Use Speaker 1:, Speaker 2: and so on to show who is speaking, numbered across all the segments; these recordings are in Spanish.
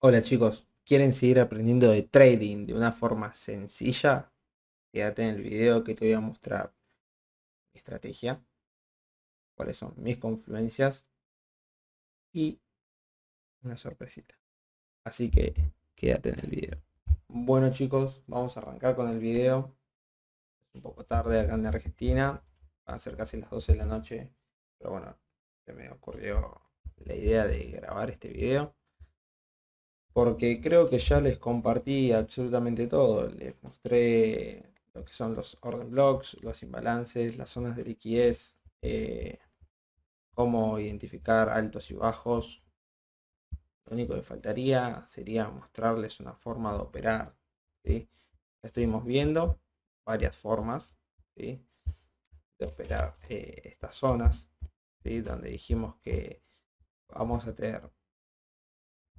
Speaker 1: Hola chicos, ¿quieren seguir aprendiendo de trading de una forma sencilla? Quédate en el video que te voy a mostrar mi estrategia, cuáles son mis confluencias y una sorpresita. Así que quédate en el video. Bueno chicos, vamos a arrancar con el video. Es un poco tarde acá en Argentina, van a ser casi las 12 de la noche, pero bueno, se me ocurrió la idea de grabar este video porque creo que ya les compartí absolutamente todo. Les mostré lo que son los orden blocks, los imbalances, las zonas de liquidez, cómo identificar altos y bajos. Lo único que faltaría sería mostrarles una forma de operar, ¿sí? Ya estuvimos viendo varias formas, ¿sí?, de operar estas zonas, ¿sí?, donde dijimos que vamos a tener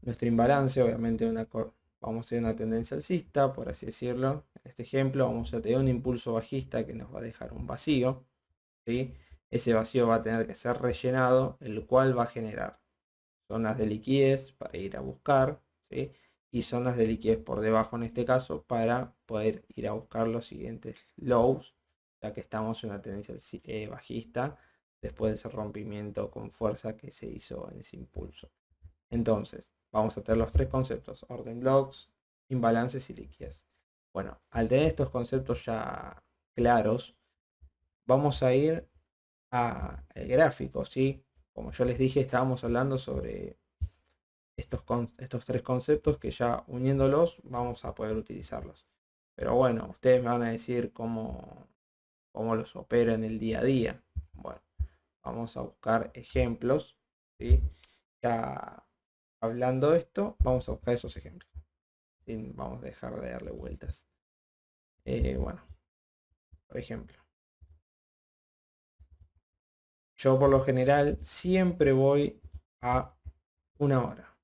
Speaker 1: nuestro imbalance, obviamente vamos a tener una tendencia alcista, por así decirlo. En este ejemplo vamos a tener un impulso bajista que nos va a dejar un vacío, ¿sí? Ese vacío va a tener que ser rellenado, el cual va a generar zonas de liquidez para ir a buscar, ¿sí?, y zonas de liquidez por debajo en este caso para poder ir a buscar los siguientes lows, ya que estamos en una tendencia bajista después de ese rompimiento con fuerza que se hizo en ese impulso. Entonces, vamos a tener los tres conceptos: orden blocks, imbalances y liquidez. Bueno, al tener estos conceptos ya claros, vamos a ir al gráfico, ¿sí? Como yo les dije, estábamos hablando sobre estos tres conceptos que ya uniéndolos vamos a poder utilizarlos. Pero bueno, ustedes me van a decir cómo los opera en el día a día. Bueno, vamos a buscar ejemplos, ¿sí? Ya hablando de esto, vamos a buscar esos ejemplos. Vamos a dejar de darle vueltas. Bueno, por ejemplo, yo por lo general siempre voy a una hora.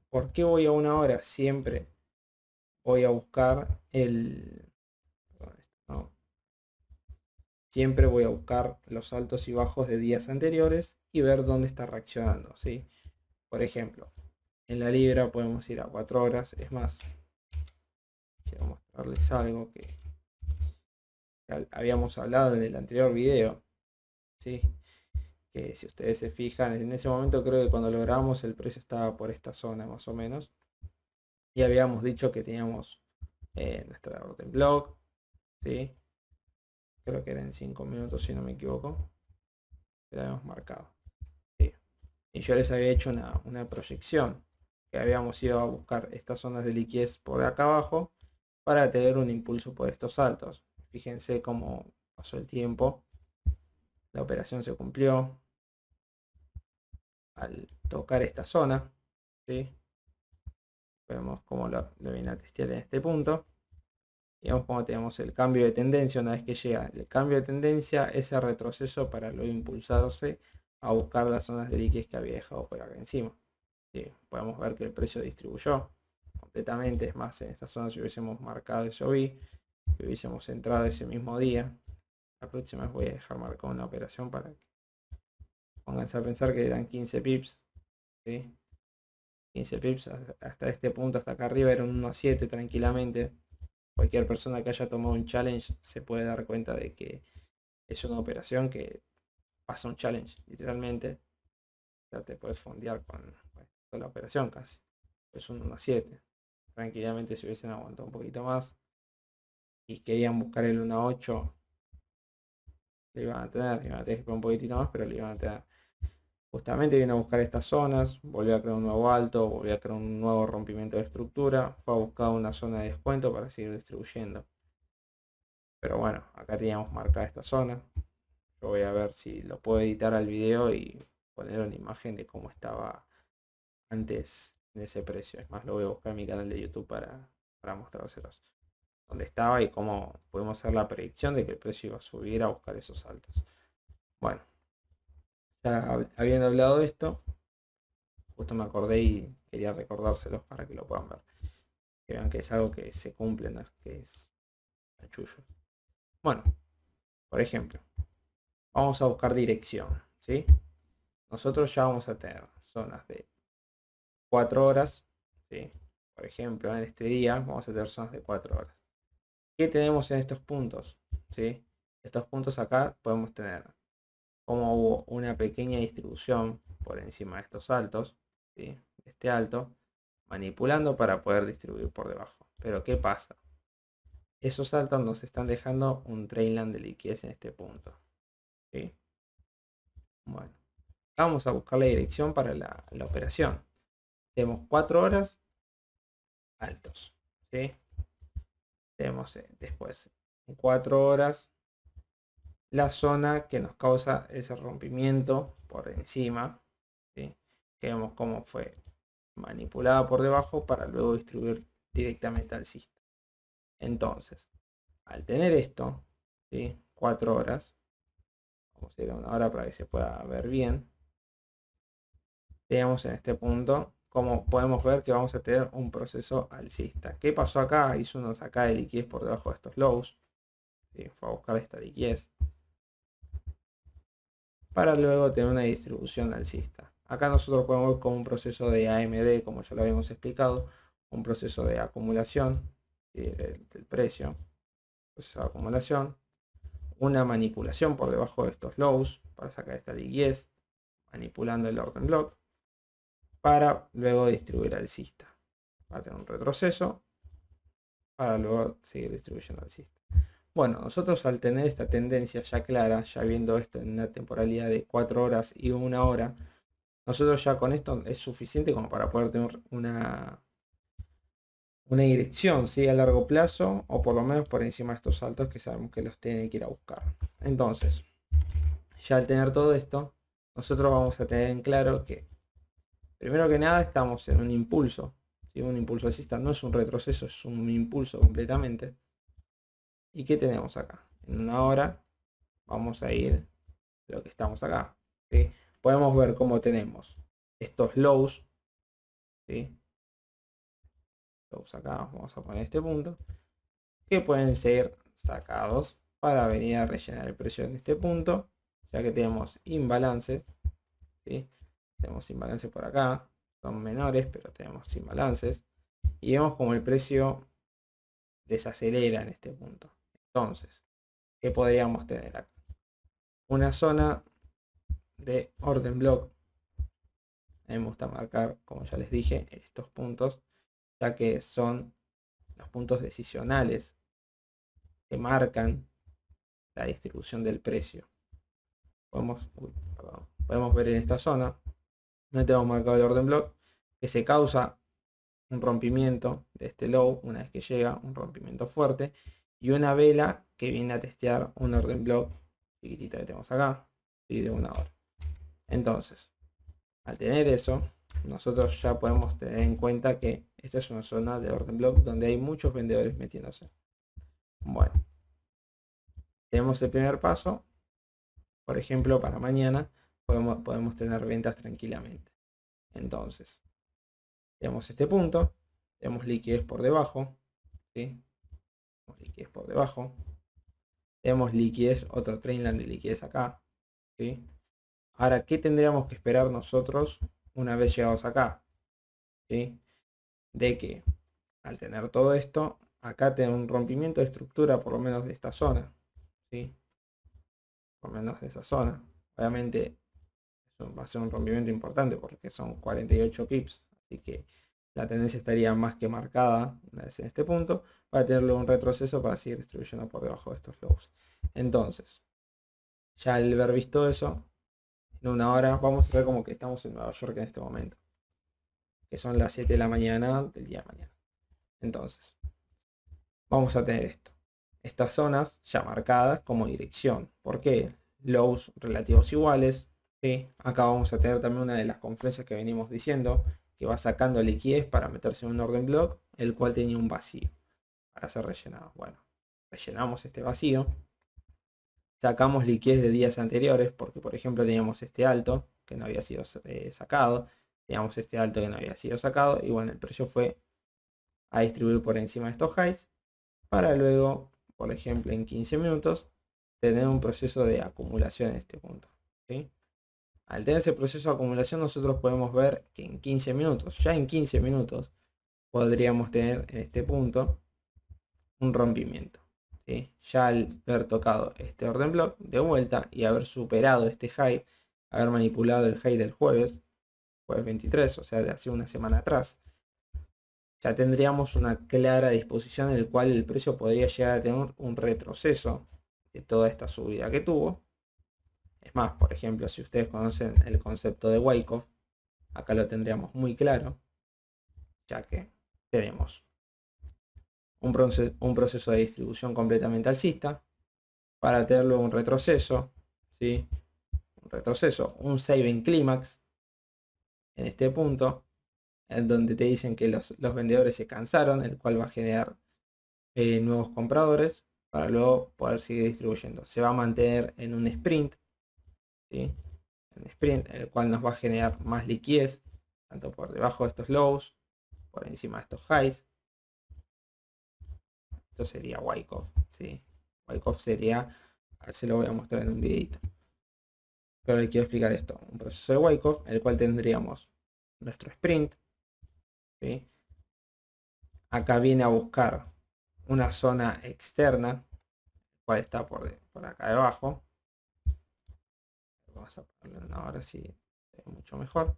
Speaker 1: ¿Por qué voy a una hora? Siempre voy a buscar no, siempre voy a buscar los altos y bajos de días anteriores y ver dónde está reaccionando, ¿sí? Por ejemplo, en la libra podemos ir a 4 horas. Es más, quiero mostrarles algo que habíamos hablado en el anterior video, ¿sí? Que si ustedes se fijan, en ese momento creo que cuando lo grabamos el precio estaba por esta zona más o menos. Y habíamos dicho que teníamos nuestra orden block, ¿sí? Creo que eran 5 minutos si no me equivoco. Que la habíamos marcado, ¿sí? Y yo les había hecho una proyección que habíamos ido a buscar estas zonas de liquidez por acá abajo para tener un impulso por estos altos. Fíjense cómo pasó el tiempo. La operación se cumplió al tocar esta zona, ¿sí? Vemos cómo lo viene a testear en este punto. Y vemos cómo tenemos el cambio de tendencia. Una vez que llega el cambio de tendencia, ese retroceso para luego impulsarse a buscar las zonas de liquidez que había dejado por acá encima. ¿Sí? Podemos ver que el precio distribuyó completamente. Es más, en esta zona si hubiésemos marcado eso vi, si hubiésemos entrado ese mismo día, la próxima vez voy a dejar marcada una operación para que pónganse a pensar que eran 15 pips, ¿sí? 15 pips hasta este punto, hasta acá arriba eran 1,7 tranquilamente. Cualquier persona que haya tomado un challenge se puede dar cuenta de que es una operación que pasa un challenge, literalmente. Ya te puedes fondear con toda la operación casi. Es un 1,7. Tranquilamente si hubiesen aguantado un poquito más y querían buscar el 1,8, lo iban a tener, iban a tener que esperar un poquitito más, pero lo iban a tener. Justamente vino a buscar estas zonas, volvió a crear un nuevo alto, volvió a crear un nuevo rompimiento de estructura, fue a buscar una zona de descuento para seguir distribuyendo. Pero bueno, acá teníamos marcada esta zona. Yo voy a ver si lo puedo editar al video y poner una imagen de cómo estaba antes en ese precio. Es más, lo voy a buscar en mi canal de YouTube para mostrárselos dónde estaba y cómo podemos hacer la predicción de que el precio iba a subir a buscar esos altos. Bueno, ya habiendo hablado de esto, justo me acordé y quería recordárselos para que lo puedan ver. Que vean que es algo que se cumple, no es que es chanchullo. Bueno, por ejemplo, vamos a buscar dirección, ¿sí? Nosotros ya vamos a tener zonas de 4 horas, ¿sí? Por ejemplo, en este día vamos a tener zonas de 4 horas. ¿Qué tenemos en estos puntos? ¿Sí? Estos puntos acá podemos tener como hubo una pequeña distribución por encima de estos altos, ¿sí? Este alto, manipulando para poder distribuir por debajo. Pero ¿qué pasa? Esos saltos nos están dejando un trainline de liquidez en este punto, ¿sí? Bueno, vamos a buscar la dirección para la operación. Tenemos 4 horas altos, ¿sí? Tenemos después 4 horas la zona que nos causa ese rompimiento por encima, ¿sí? Que vemos cómo fue manipulada por debajo para luego distribuir directamente al alcista. Entonces, al tener esto, ¿sí? 4 horas, vamos a ir a 1 hora para que se pueda ver bien. Tenemos en este punto, como podemos ver que vamos a tener un proceso alcista. ¿Qué pasó acá? Hizo una sacada de liquidez por debajo de estos lows, ¿sí? Fue a buscar esta liquidez para luego tener una distribución alcista. Acá nosotros podemos ver como un proceso de AMD, como ya lo habíamos explicado, un proceso de acumulación, ¿sí? del precio, proceso de acumulación, una manipulación por debajo de estos lows para sacar esta liquidez, manipulando el orden block, para luego distribuir alcista. Va a tener un retroceso para luego seguir distribuyendo alcista. Bueno, nosotros al tener esta tendencia ya clara, ya viendo esto en una temporalidad de 4 horas y 1 hora, nosotros ya con esto es suficiente como para poder tener una dirección, ¿sí? A largo plazo, o por lo menos por encima de estos saltos que sabemos que los tienen que ir a buscar. Entonces, ya al tener todo esto, nosotros vamos a tener en claro que, primero que nada, estamos en un impulso, ¿sí? Un impulso alcista, no es un retroceso, es un impulso completamente. ¿Y qué tenemos acá? En 1 hora vamos a ir lo que estamos acá, ¿sí? Podemos ver cómo tenemos estos lows, ¿sí? Lows acá, vamos a poner este punto, que pueden ser sacados para venir a rellenar el precio en este punto, ya que tenemos imbalances, ¿sí? Tenemos imbalances por acá, son menores, pero tenemos imbalances, y vemos como el precio desacelera en este punto. Entonces, ¿qué podríamos tener acá? Una zona de orden block. A mí me gusta marcar, como ya les dije, estos puntos, ya que son los puntos decisionales que marcan la distribución del precio. Podemos ver en esta zona, no tenemos marcado el orden block, que se causa un rompimiento de este low una vez que llega, un rompimiento fuerte, y una vela que viene a testear un orden block chiquitito que tenemos acá, y de 1 hora. Entonces, al tener eso, nosotros ya podemos tener en cuenta que esta es una zona de orden block donde hay muchos vendedores metiéndose. Bueno, tenemos el primer paso. Por ejemplo, para mañana podemos tener ventas tranquilamente. Entonces, tenemos este punto, tenemos liquidez por debajo, ¿sí? Tenemos liquidez por debajo, tenemos liquidez, otro trainline de liquidez acá, ¿sí? Ahora, ¿qué tendríamos que esperar nosotros una vez llegados acá? ¿Sí? De que al tener todo esto, acá tenemos un rompimiento de estructura por lo menos de esta zona, ¿sí? Por lo menos de esa zona. Obviamente va a ser un rompimiento importante porque son 48 pips, así que la tendencia estaría más que marcada una vez en este punto para tener luego un retroceso para seguir distribuyendo por debajo de estos lows. Entonces, ya al haber visto eso, en 1 hora vamos a ver como que estamos en Nueva York en este momento, que son las 7 de la mañana del día de mañana. Entonces, vamos a tener esto, estas zonas ya marcadas como dirección. ¿Por qué? Lows relativos iguales. ¿Sí? Acá vamos a tener también una de las confluencias que venimos diciendo, que va sacando liquidez para meterse en un orden block, el cual tenía un vacío para ser rellenado. Bueno, rellenamos este vacío, sacamos liquidez de días anteriores, porque por ejemplo teníamos este alto que no había sido sacado, teníamos este alto que no había sido sacado, y bueno, el precio fue a distribuir por encima de estos highs, para luego, por ejemplo, en 15 minutos, tener un proceso de acumulación en este punto. ¿Sí? Al tener ese proceso de acumulación, nosotros podemos ver que en 15 minutos, ya en 15 minutos, podríamos tener en este punto un rompimiento, ¿sí? Ya al haber tocado este orden block de vuelta y haber superado este high, haber manipulado el high del jueves 23, o sea, de hace una semana atrás, ya tendríamos una clara disposición en el cual el precio podría llegar a tener un retroceso de toda esta subida que tuvo. Es más, por ejemplo, si ustedes conocen el concepto de Wyckoff, acá lo tendríamos muy claro, ya que tenemos un proceso de distribución completamente alcista, para tener luego un retroceso, ¿sí? Un retroceso, un saving clímax en este punto, en donde te dicen que los vendedores se cansaron, el cual va a generar nuevos compradores para luego poder seguir distribuyendo. Se va a mantener en un sprint, ¿sí? Un sprint, el cual nos va a generar más liquidez, tanto por debajo de estos lows, por encima de estos highs. Esto sería Wyckoff, ¿sí? Wyckoff sería, a ver si lo voy a mostrar en un videito. Pero le quiero explicar esto. Un proceso de Wyckoff, el cual tendríamos nuestro sprint, ¿sí? Acá viene a buscar una zona externa, cual está por acá debajo. Vamos a ponerlo ahora sí, se ve mucho mejor.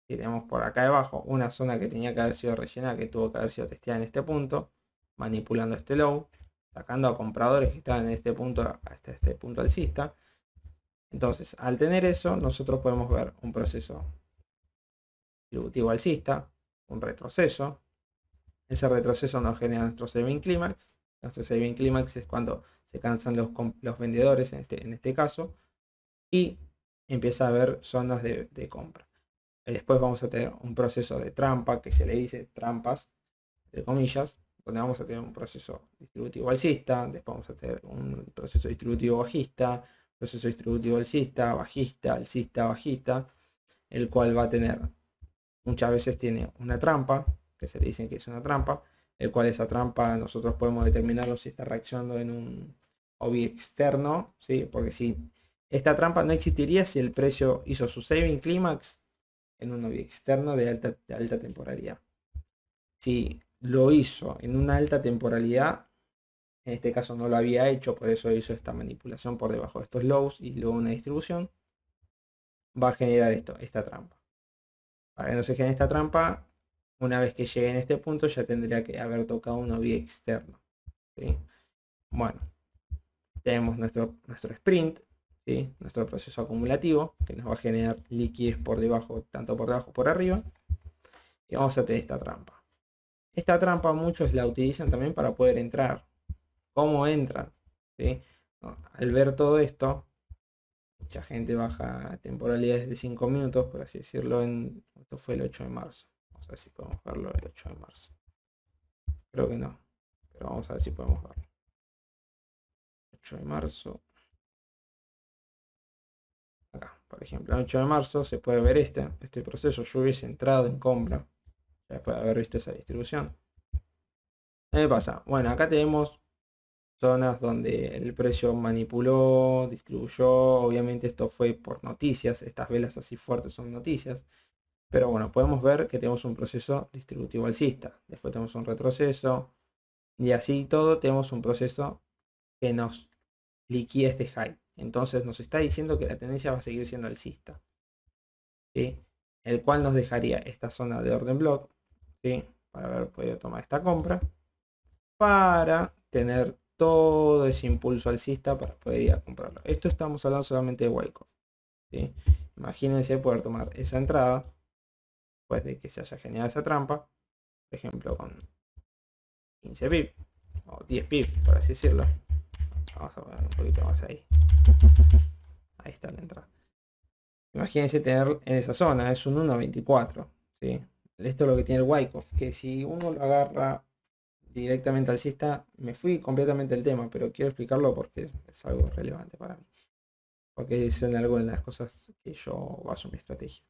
Speaker 1: Y tenemos por acá debajo una zona que tenía que haber sido rellenada, que tuvo que haber sido testeada en este punto, manipulando este low, sacando a compradores que estaban en este punto hasta este punto alcista. Entonces, al tener eso, nosotros podemos ver un proceso distributivo alcista, un retroceso. Ese retroceso nos genera nuestro saving clímax. Nuestro saving clímax es cuando se cansan los vendedores, en este caso, y empieza a haber zonas de compra. Después vamos a tener un proceso de trampa, que se le dice trampas, entre comillas, donde vamos a tener un proceso distributivo alcista, después vamos a tener un proceso distributivo bajista, proceso distributivo alcista, bajista, alcista, bajista, el cual va a tener, muchas veces tiene una trampa, que se le dice que es una trampa, el cual esa trampa nosotros podemos determinarlo si está reaccionando en un OBI externo, ¿sí? Porque si esta trampa no existiría si el precio hizo su saving clímax en un OBI externo de alta temporalidad. Si lo hizo en una alta temporalidad, en este caso no lo había hecho, por eso hizo esta manipulación por debajo de estos lows y luego una distribución, va a generar esta trampa. Para que no se genere esta trampa, una vez que llegue en este punto ya tendría que haber tocado un OBI externo, ¿sí? Bueno, tenemos nuestro sprint, ¿sí? Nuestro proceso acumulativo, que nos va a generar liquidez por debajo, tanto por debajo como por arriba. Y vamos a tener esta trampa. Esta trampa muchos la utilizan también para poder entrar. ¿Cómo entran? ¿Sí? No, al ver todo esto, mucha gente baja temporalidades de 5 minutos, por así decirlo, esto fue el 8 de marzo. Vamos a ver si podemos verlo el 8 de marzo. Creo que no, pero vamos a ver si podemos verlo. 8 de marzo. Acá, por ejemplo, el 8 de marzo se puede ver este proceso. Yo hubiese entrado en compra, ya después de haber visto esa distribución. ¿Qué pasa? Bueno, acá tenemos zonas donde el precio manipuló, distribuyó. Obviamente esto fue por noticias, estas velas así fuertes son noticias. Pero bueno, podemos ver que tenemos un proceso distributivo alcista. Después tenemos un retroceso. Y así todo tenemos un proceso que nos liquida este high. Entonces nos está diciendo que la tendencia va a seguir siendo alcista, ¿sí? El cual nos dejaría esta zona de orden block, ¿sí? Para haber podido tomar esta compra, para tener todo ese impulso alcista para poder ir a comprarlo. Esto estamos hablando solamente de Wyckoff, ¿sí? Imagínense poder tomar esa entrada después de que se haya generado esa trampa, por ejemplo con 15 pip o 10 pip, por así decirlo. Vamos a poner un poquito más ahí. Ahí está la entrada. Imagínense tener en esa zona, es un 1.24, ¿sí? Esto es lo que tiene el Wyckoff, que si uno lo agarra directamente alcista, me fui completamente del tema, pero quiero explicarlo porque es algo relevante para mí. Porque es en algo en las cosas que yo baso mi estrategia.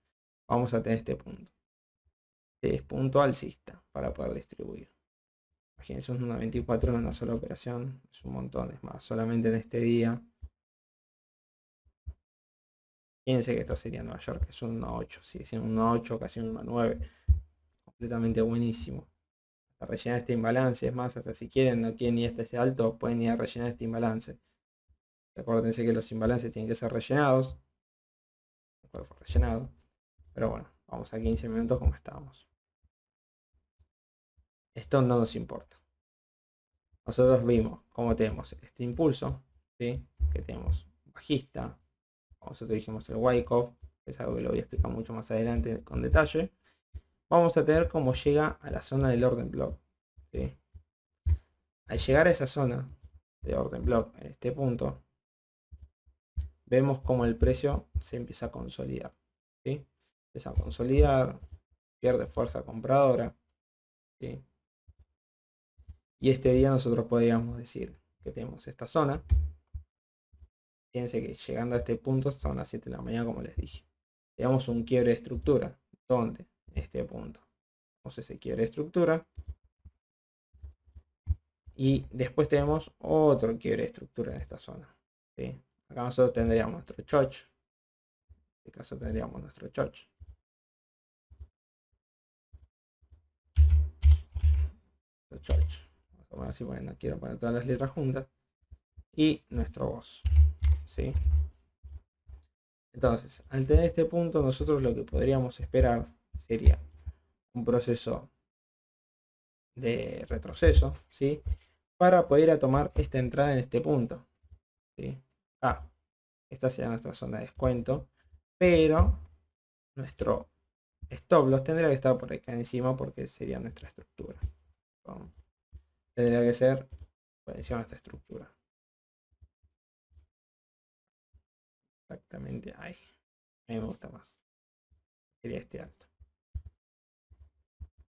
Speaker 1: Vamos a tener este punto. Es punto alcista para poder distribuir. Imagínense un 1.24 en una sola operación, es un montón, es más, solamente en este día. Fíjense que esto sería Nueva York, es un 1.8, sigue siendo un 1.8, casi un 1.9. Completamente buenísimo. a rellenar este imbalance. Es más, hasta si quieren, no quieren ir hasta ese alto, pueden ir a rellenar este imbalance. Acuérdense que los imbalances tienen que ser rellenados. El cual fue rellenado. Pero bueno, vamos a 15 minutos como estábamos. Esto no nos importa. Nosotros vimos cómo tenemos este impulso, ¿sí? Que tenemos bajista, como nosotros dijimos el Wyckoff, que es algo que lo voy a explicar mucho más adelante con detalle. Vamos a tener cómo llega a la zona del orden block, ¿sí? Al llegar a esa zona de orden block, en este punto, vemos cómo el precio se empieza a consolidar, ¿sí? Empieza a consolidar, pierde fuerza compradora, ¿sí? Y este día nosotros podríamos decir que tenemos esta zona. Fíjense que llegando a este punto son las 7 de la mañana, como les dije. Tenemos un quiebre de estructura. ¿Dónde? En este punto. Tenemos ese quiebre de estructura. Y después tenemos otro quiebre de estructura en esta zona, ¿sí? Acá nosotros tendríamos nuestro choch. En este caso tendríamos nuestro choch. Vamos a poner así, porque no quiero poner todas las letras juntas. Y nuestro voz, ¿sí? Entonces, al tener este punto, nosotros lo que podríamos esperar sería un proceso de retroceso, ¿sí? Para poder ir a tomar esta entrada en este punto, ¿sí? Esta sería nuestra zona de descuento, pero nuestro stop loss tendría que estar por acá encima porque sería nuestra estructura. Tendría que ser por encima de nuestra estructura. Exactamente ahí. A mí me gusta más. Sería este alto.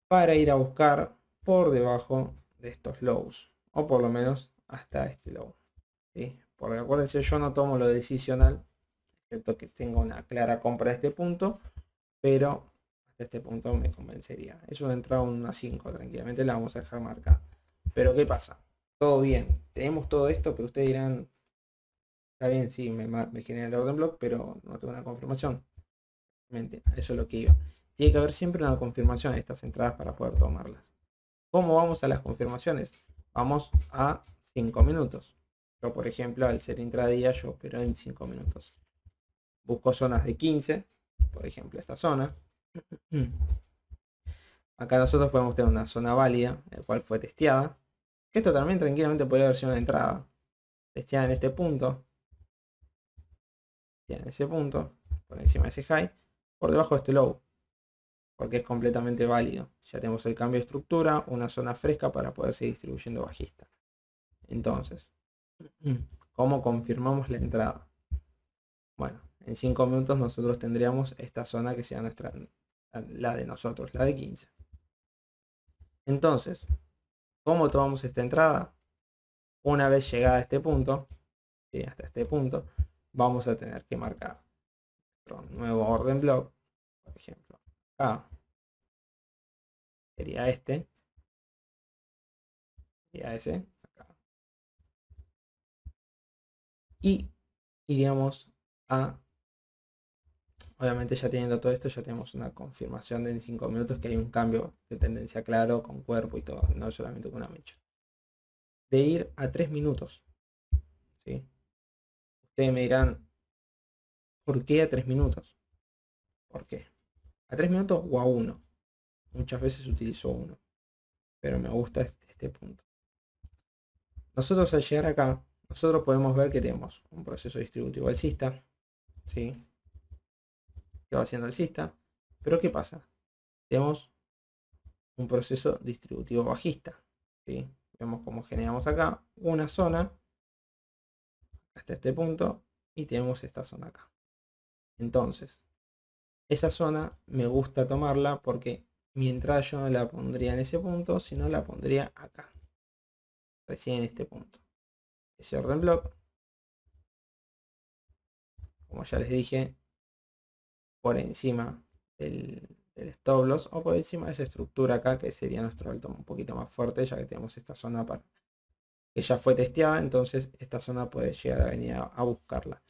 Speaker 1: Para ir a buscar por debajo de estos lows. O por lo menos hasta este low. ¿Sí? Porque acuérdense, yo no tomo lo decisional. Excepto que tenga una clara compra a este punto. Pero hasta este punto me convencería. Es una entrada una 5 tranquilamente. La vamos a dejar marcada. Pero ¿qué pasa? Todo bien. Tenemos todo esto, pero ustedes dirán... Está bien, sí, me genera el orden block, pero no tengo una confirmación. Eso es lo que iba. Tiene que haber siempre una confirmación de estas entradas para poder tomarlas. ¿Cómo vamos a las confirmaciones? Vamos a 5 minutos. Yo, por ejemplo, al ser intradía, yo opero en 5 minutos. Busco zonas de 15, por ejemplo, esta zona. Acá nosotros podemos tener una zona válida, el cual fue testeada. Esto también tranquilamente podría haber sido una entrada. Testeada en este punto. En ese punto, por encima de ese high, por debajo de este low, porque es completamente válido. Ya tenemos el cambio de estructura, una zona fresca para poder seguir distribuyendo bajista. Entonces, ¿cómo confirmamos la entrada? Bueno, en 5 minutos nosotros tendríamos esta zona que sea nuestra, la de nosotros, la de 15. Entonces, ¿cómo tomamos esta entrada? Una vez llegada a este punto, ¿sí? Hasta este punto, vamos a tener que marcar nuestro nuevo orden block. Por ejemplo, acá sería este, sería ese, acá. Y iríamos a, obviamente ya teniendo todo esto, ya tenemos una confirmación de en 5 minutos que hay un cambio de tendencia claro, con cuerpo y todo, no solamente con una mecha. De ir a 3 minutos, ¿sí? Ustedes me dirán, ¿por qué a 3 minutos? ¿Por qué? A 3 minutos o a 1. Muchas veces utilizo 1, pero me gusta este punto. Nosotros al llegar acá, nosotros podemos ver que tenemos un proceso distributivo alcista, ¿sí? Que va haciendo alcista. Pero ¿qué pasa? Tenemos un proceso distributivo bajista, ¿sí? Vemos cómo generamos acá una zona hasta este punto y tenemos esta zona acá. Entonces, esa zona me gusta tomarla porque mientras yo no la pondría en ese punto, sino la pondría acá, recién en este punto. Ese orden block, como ya les dije, por encima del stop loss o por encima de esa estructura acá, que sería nuestro alto un poquito más fuerte, ya que tenemos esta zona que ya fue testeada. Entonces esta zona puede llegar a venir a buscarla.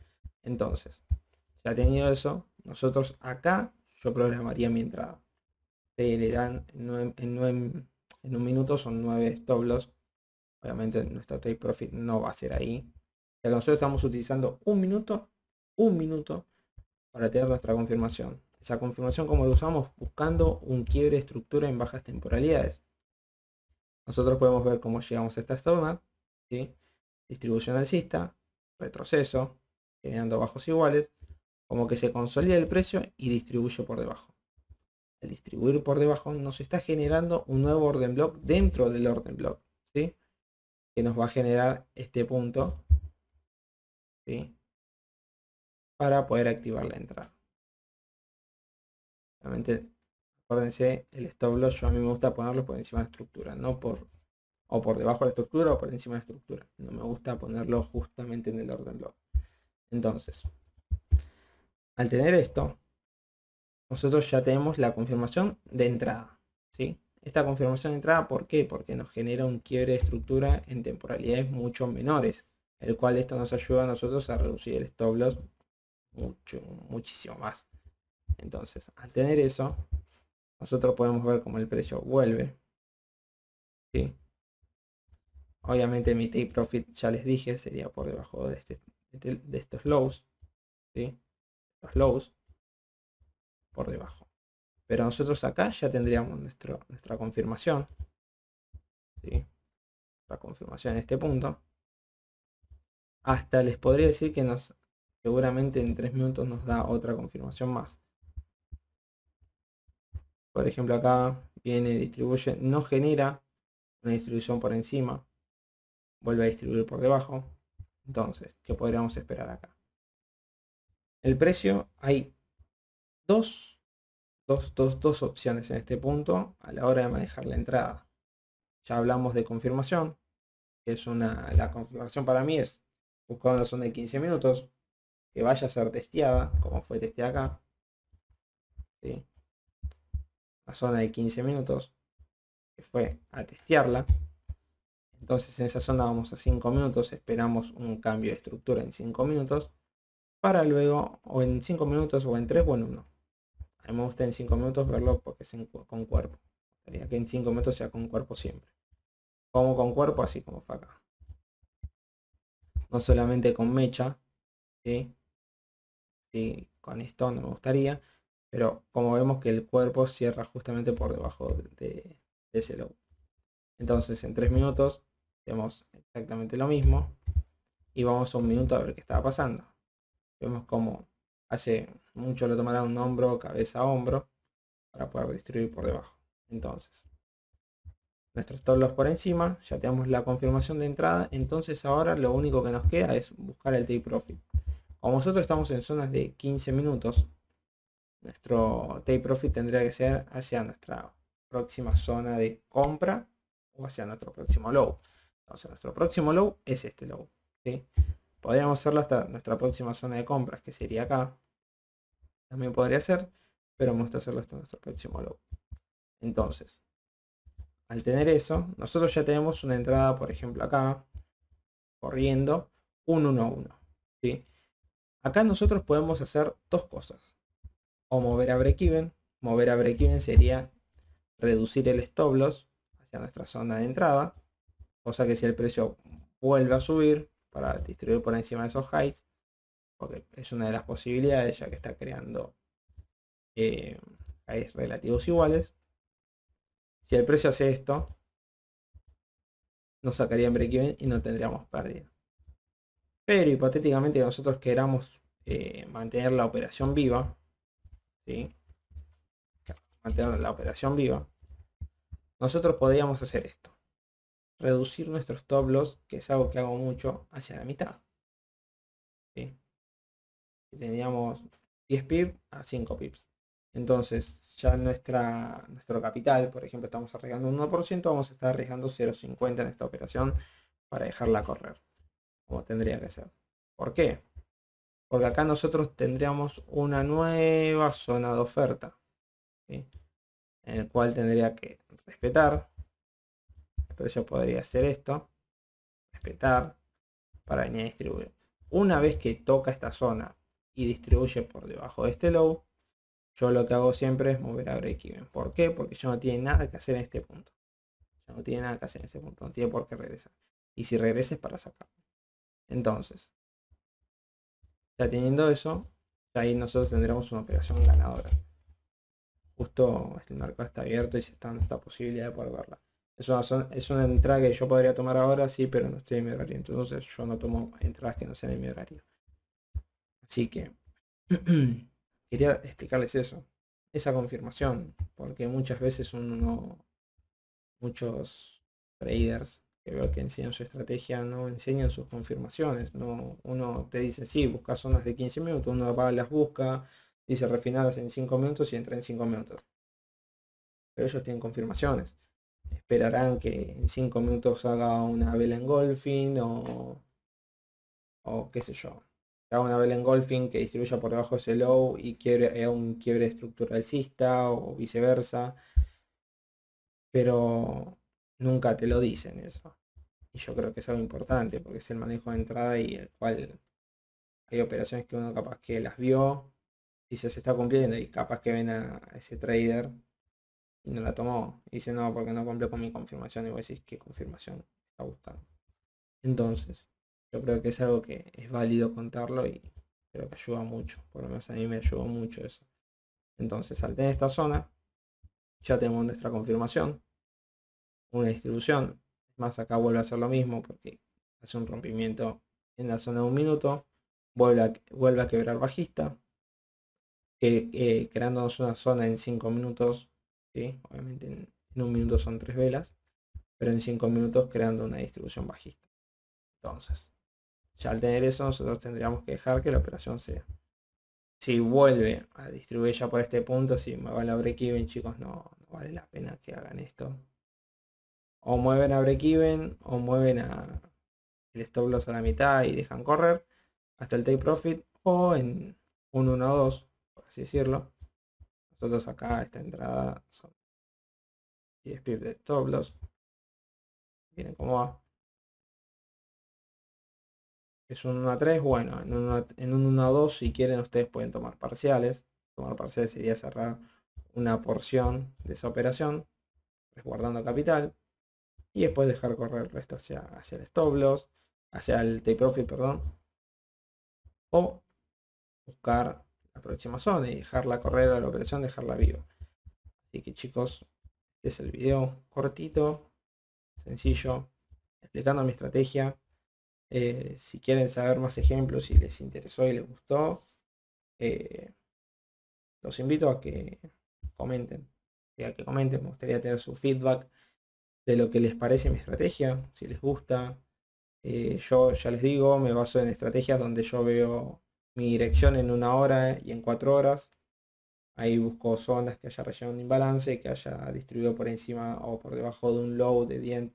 Speaker 1: Entonces, ya tenido eso, nosotros acá yo programaría mi entrada. Ustedes le dan en en un minuto son 9 stop loss. Obviamente nuestro take profit no va a ser ahí, ya que nosotros estamos utilizando un minuto para tener nuestra confirmación. Esa confirmación, como lo usamos, buscando un quiebre de estructura en bajas temporalidades. Nosotros podemos ver cómo llegamos a esta zona, ¿sí? Distribución alcista, retroceso, generando bajos iguales, como que se consolida el precio y distribuye por debajo. Al distribuir por debajo nos está generando un nuevo orden block dentro del orden block, ¿sí? Que nos va a generar este punto, ¿sí? Para poder activar la entrada. Obviamente, acuérdense, el stop loss yo a mí me gusta ponerlo por encima de la estructura, no por o por debajo de la estructura o por encima de la estructura. No me gusta ponerlo justamente en el orden block. Entonces, al tener esto, nosotros ya tenemos la confirmación de entrada, ¿sí? Esta confirmación de entrada, ¿por qué? Porque nos genera un quiebre de estructura en temporalidades mucho menores, el cual esto nos ayuda a nosotros a reducir el stop loss muchísimo más. Entonces, al tener eso, nosotros podemos ver cómo el precio vuelve, ¿sí? Obviamente mi take profit, ya les dije, sería por debajo de, de estos lows, ¿sí? Los lows por debajo. Pero nosotros acá ya tendríamos nuestra confirmación, ¿sí? La confirmación en este punto. Hasta les podría decir que seguramente en 3 minutos nos da otra confirmación más. Por ejemplo, acá viene, distribuye, no genera una distribución por encima, vuelve a distribuir por debajo. Entonces, ¿qué podríamos esperar acá? El precio, hay dos opciones en este punto a la hora de manejar la entrada. Ya hablamos de confirmación, que es la confirmación para mí es buscar una zona de 15 minutos que vaya a ser testeada, como fue testeada acá, ¿sí? La zona de 15 minutos que fue a testearla. Entonces en esa zona vamos a 5 minutos, esperamos un cambio de estructura en 5 minutos, para luego, o en 5 minutos, o en 3 o en 1. A mí me gusta en 5 minutos verlo porque es con cuerpo. Quería que en 5 minutos sea con cuerpo siempre. Como con cuerpo, así como fue acá. No solamente con mecha, ¿sí? Sí, con esto no me gustaría, pero como vemos que el cuerpo cierra justamente por debajo de ese low. Entonces en 3 minutos vemos exactamente lo mismo y vamos a un minuto a ver qué estaba pasando. Vemos como hace mucho lo tomará un hombro, cabeza a hombro para poder distribuir por debajo. Entonces, nuestros stop loss por encima, ya tenemos la confirmación de entrada, entonces ahora lo único que nos queda es buscar el take profit. Como nosotros estamos en zonas de 15 minutos, nuestro take profit tendría que ser hacia nuestra próxima zona de compra o hacia nuestro próximo low. Entonces nuestro próximo low es este low, ¿sí? Podríamos hacerlo hasta nuestra próxima zona de compras, que sería acá. También podría ser, pero me gusta hacerlo hasta nuestro próximo low. Entonces, al tener eso, nosotros ya tenemos una entrada, por ejemplo acá, corriendo un 1 a 1, ¿sí? Acá nosotros podemos hacer dos cosas. O mover a break-even. Mover a break-even sería reducir el stop loss hacia nuestra zona de entrada. Cosa que si el precio vuelve a subir para distribuir por encima de esos highs, porque es una de las posibilidades ya que está creando highs relativos iguales. Si el precio hace esto, nos sacaría en break-even y no tendríamos pérdida. Pero hipotéticamente nosotros queramos mantener la operación viva, ¿sí? Mantener la operación viva, nosotros podríamos hacer esto: reducir nuestros stop loss, que es algo que hago mucho, hacia la mitad, ¿sí? Teníamos 10 pips a 5 pips. Entonces ya nuestro capital, por ejemplo, estamos arriesgando un 1%, vamos a estar arriesgando 0,50 en esta operación para dejarla correr, como tendría que ser. ¿Por qué? Porque acá nosotros tendríamos una nueva zona de oferta, ¿sí? En el cual tendría que respetar. El precio podría hacer esto, respetar, para venir a distribuir. Una vez que toca esta zona y distribuye por debajo de este low, yo lo que hago siempre es mover a break even. ¿Por qué? Porque ya no tiene nada que hacer en este punto. Ya no tiene nada que hacer en ese punto, no tiene por qué regresar. Y si regresa es para sacar. Entonces, ya teniendo eso, ahí nosotros tendremos una operación ganadora. Justo el mercado está abierto y se está dando esta posibilidad de poder verla. Es una entrada que yo podría tomar ahora, sí, pero no estoy en mi horario. Entonces yo no tomo entradas que no sean en mi horario. Así que quería explicarles eso. Esa confirmación. Porque muchas veces muchos traders que veo que enseñan su estrategia no enseñan sus confirmaciones. No, uno te dice, sí, busca zonas de 15 minutos, uno va, las busca, dice refinadas en 5 minutos y entra en 5 minutos. Pero ellos tienen confirmaciones. Esperarán que en 5 minutos haga una vela engulfing o qué sé yo. Haga una vela engulfing que distribuya por debajo de ese low y haga un quiebre estructural alcista o viceversa. Pero nunca te lo dicen eso. Y yo creo que es algo importante porque es el manejo de entrada y el cual hay operaciones que uno capaz que las vio y se está cumpliendo y capaz que ven a ese trader y no la tomó. Y dice no, porque no cumplió con mi confirmación y vos decís qué confirmación está buscando. Entonces, yo creo que es algo que es válido contarlo y creo que ayuda mucho. Por lo menos a mí me ayudó mucho eso. Entonces, al tener esta zona, ya tenemos nuestra confirmación, una distribución. Más acá vuelve a hacer lo mismo porque hace un rompimiento en la zona de un minuto, vuelve a quebrar bajista, creándonos una zona en 5 minutos, ¿sí? Obviamente en un minuto son 3 velas, pero en 5 minutos creando una distribución bajista. Entonces, ya al tener eso, nosotros tendríamos que dejar que la operación sea. Si vuelve a distribuir ya por este punto, si me va a break-even, chicos, no vale la pena que hagan esto. O mueven a break-even, o mueven el stop loss a la mitad y dejan correr hasta el take profit, o en un 1-2, por así decirlo. Nosotros acá esta entrada son 10 pips de stop loss. Miren cómo va. Es un 1-3, bueno, en un 1-2 si quieren ustedes pueden tomar parciales. Tomar parciales sería cerrar una porción de esa operación, resguardando capital, y después dejar correr el resto hacia el stop loss, hacia el take profit, perdón, o buscar la próxima zona y dejarla correr a la operación, dejarla viva. Así que chicos, este es el video cortito, sencillo, explicando mi estrategia. Si quieren saber más ejemplos, si les interesó y les gustó, los invito a que comenten. Me gustaría tener su feedback de lo que les parece mi estrategia, si les gusta. Yo ya les digo, me baso en estrategias donde yo veo mi dirección en 1 hora y en 4 horas. Ahí busco zonas que haya relleno un imbalance, que haya distribuido por encima o por debajo de un low de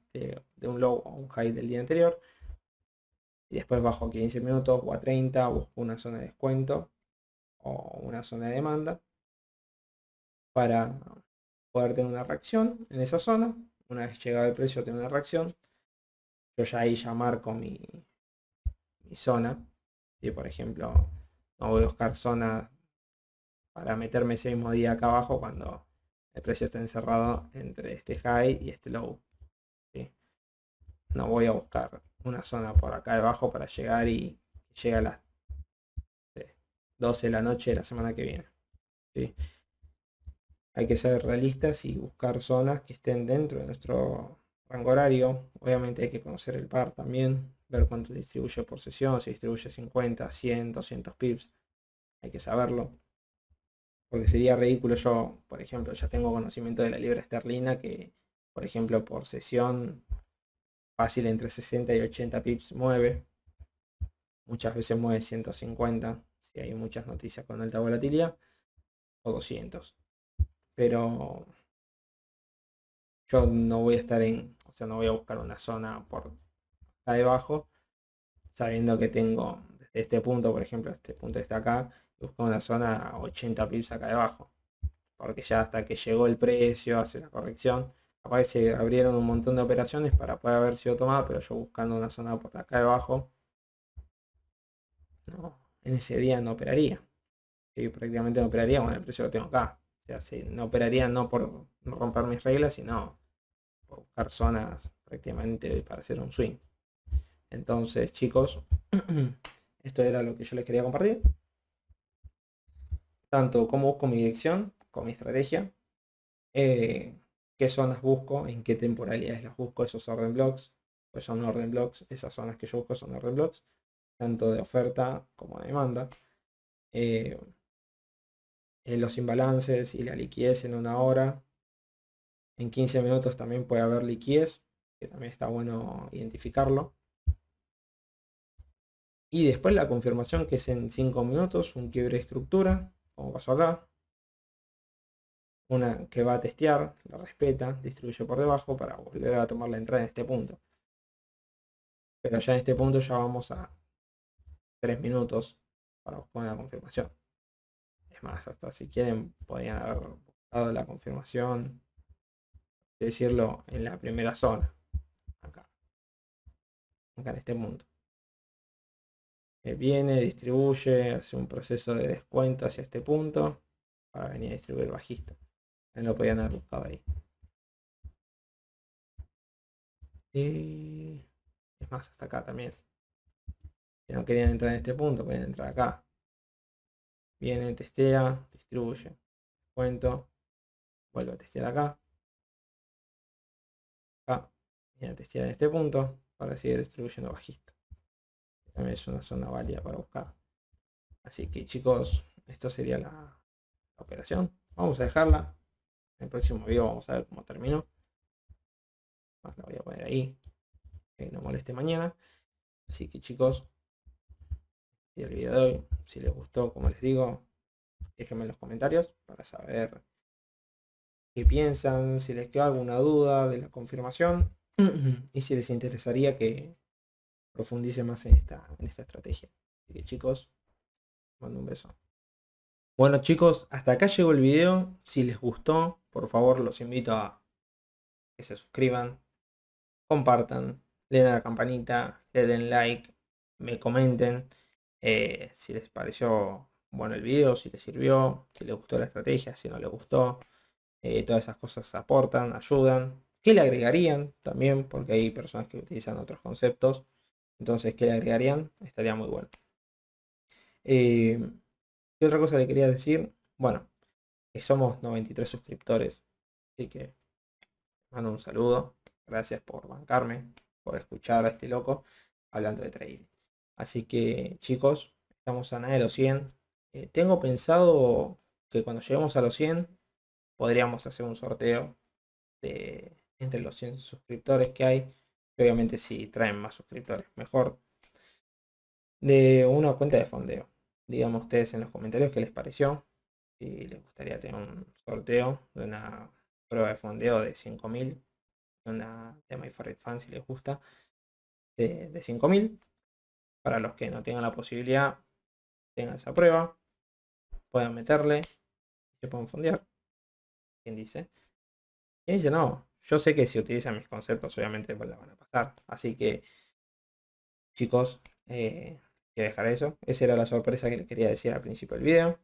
Speaker 1: un low o un high del día anterior. Y después bajo a 15 minutos o a 30, busco una zona de descuento o una zona de demanda para poder tener una reacción en esa zona. Una vez llegado el precio, tengo una reacción. Yo ya ahí ya marco mi zona. Y por ejemplo, no voy a buscar zonas para meterme ese mismo día acá abajo cuando el precio está encerrado entre este high y este low. ¿Sí? No voy a buscar una zona por acá debajo para llegar y llegue a las 12 de la noche de la semana que viene. ¿Sí? Hay que ser realistas y buscar zonas que estén dentro de nuestro rango horario. Obviamente hay que conocer el par también, ver cuánto distribuye por sesión, si distribuye 50, 100, 200 pips. Hay que saberlo. Porque sería ridículo yo, por ejemplo, ya tengo conocimiento de la libra esterlina que, por ejemplo, por sesión fácil entre 60 y 80 pips mueve. Muchas veces mueve 150 si hay muchas noticias con alta volatilidad o 200. Pero yo no voy a estar o sea, no voy a buscar una zona por acá debajo, sabiendo que tengo desde este punto, por ejemplo, este punto está acá, y busco una zona a 80 pips acá debajo. Porque ya hasta que llegó el precio, hace la corrección, capaz que se abrieron un montón de operaciones para poder haber sido tomada, pero yo buscando una zona por acá debajo, no, en ese día no operaría. Y prácticamente no operaría con el precio que tengo acá. O sea, no operaría no por no romper mis reglas, sino por buscar zonas prácticamente para hacer un swing. Entonces, chicos, esto era lo que yo les quería compartir. Tanto cómo busco mi dirección, con mi estrategia, qué zonas busco, en qué temporalidades las busco, esos orden blocks, pues son orden blocks, esas zonas que yo busco son orden blocks, tanto de oferta como de demanda. Los imbalances y la liquidez en una hora. En 15 minutos también puede haber liquidez, que también está bueno identificarlo. Y después la confirmación, que es en 5 minutos, un quiebre de estructura, como pasó acá. Una que va a testear, la respeta, distribuye por debajo para volver a tomar la entrada en este punto. Pero ya en este punto ya vamos a 3 minutos para buscar la confirmación. Es más, hasta si quieren podrían haber buscado la confirmación, decirlo, en la primera zona. Acá en este punto. Viene, distribuye, hace un proceso de descuento hacia este punto para venir a distribuir bajista. Lo podían haber buscado ahí. Y es más, hasta acá también. Si no querían entrar en este punto, pueden entrar acá. Viene, testea, distribuye. Descuento. Vuelve a testear acá. Acá. Viene a testear en este punto para seguir distribuyendo bajista. También es una zona válida para buscar. Así que, chicos, esto sería la operación. Vamos a dejarla. En el próximo video vamos a ver cómo terminó. Más la voy a poner ahí, que no moleste mañana. Así que, chicos, y el video de hoy, si les gustó, como les digo, déjenme en los comentarios para saber qué piensan, si les quedó alguna duda de la confirmación y si les interesaría que profundice más en esta estrategia. Así que, chicos, mando un beso. Bueno, chicos, hasta acá llegó el video. Si les gustó, por favor los invito a que se suscriban, compartan, le den a la campanita, le den like, me comenten si les pareció bueno el video, si les sirvió, si les gustó la estrategia, si no les gustó. Todas esas cosas aportan, ayudan. ¿Qué le agregarían también? Porque hay personas que utilizan otros conceptos. Entonces, ¿qué le agregarían? Estaría muy bueno. ¿Qué otra cosa le quería decir? Bueno, que somos 93 suscriptores. Así que mando un saludo. Gracias por bancarme, por escuchar a este loco hablando de trading. Así que, chicos, estamos a nada de los 100. Tengo pensado que cuando lleguemos a los 100 podríamos hacer un sorteo entre los 100 suscriptores que hay. Y obviamente si traen más suscriptores, mejor. De una cuenta de fondeo. Díganme ustedes en los comentarios qué les pareció. Si les gustaría tener un sorteo de una prueba de fondeo de 5.000. Una de My Favorite Fan si les gusta. De 5.000. Para los que no tengan la posibilidad, tengan esa prueba. Puedan meterle. Y se puedan fondear. ¿Quién dice? ¿Quién dice no? Yo sé que si utilizan mis conceptos, obviamente pues la van a pasar. Así que, chicos, quiero dejar eso. Esa era la sorpresa que les quería decir al principio del video.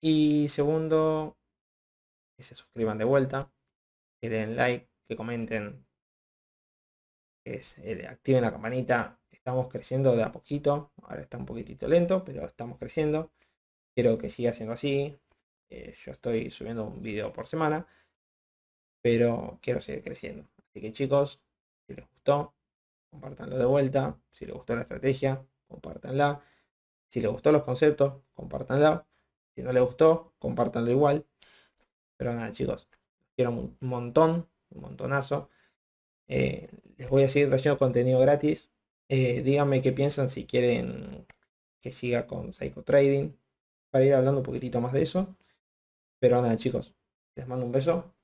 Speaker 1: Y segundo, que se suscriban de vuelta, que den like, que comenten, que activen la campanita. Estamos creciendo de a poquito. Ahora está un poquitito lento, pero estamos creciendo. Quiero que siga siendo así. Yo estoy subiendo un video por semana, pero quiero seguir creciendo. Así que, chicos, si les gustó, compártanlo de vuelta. Si les gustó la estrategia, compártanla. Si les gustó los conceptos, compártanla. Si no les gustó, compártanlo igual. Pero nada, chicos, quiero un montón, un montonazo. Les voy a seguir trayendo contenido gratis. Díganme qué piensan, si quieren que siga con Psycho Trading, para ir hablando un poquitito más de eso. Pero nada, chicos, les mando un beso.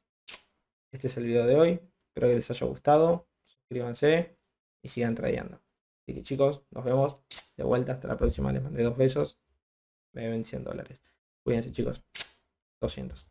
Speaker 1: Este es el video de hoy. Espero que les haya gustado. Suscríbanse y sigan tradeando. Así que, chicos, nos vemos de vuelta. Hasta la próxima. Les mandé 2 besos. Me ven $100. Cuídense, chicos. 200.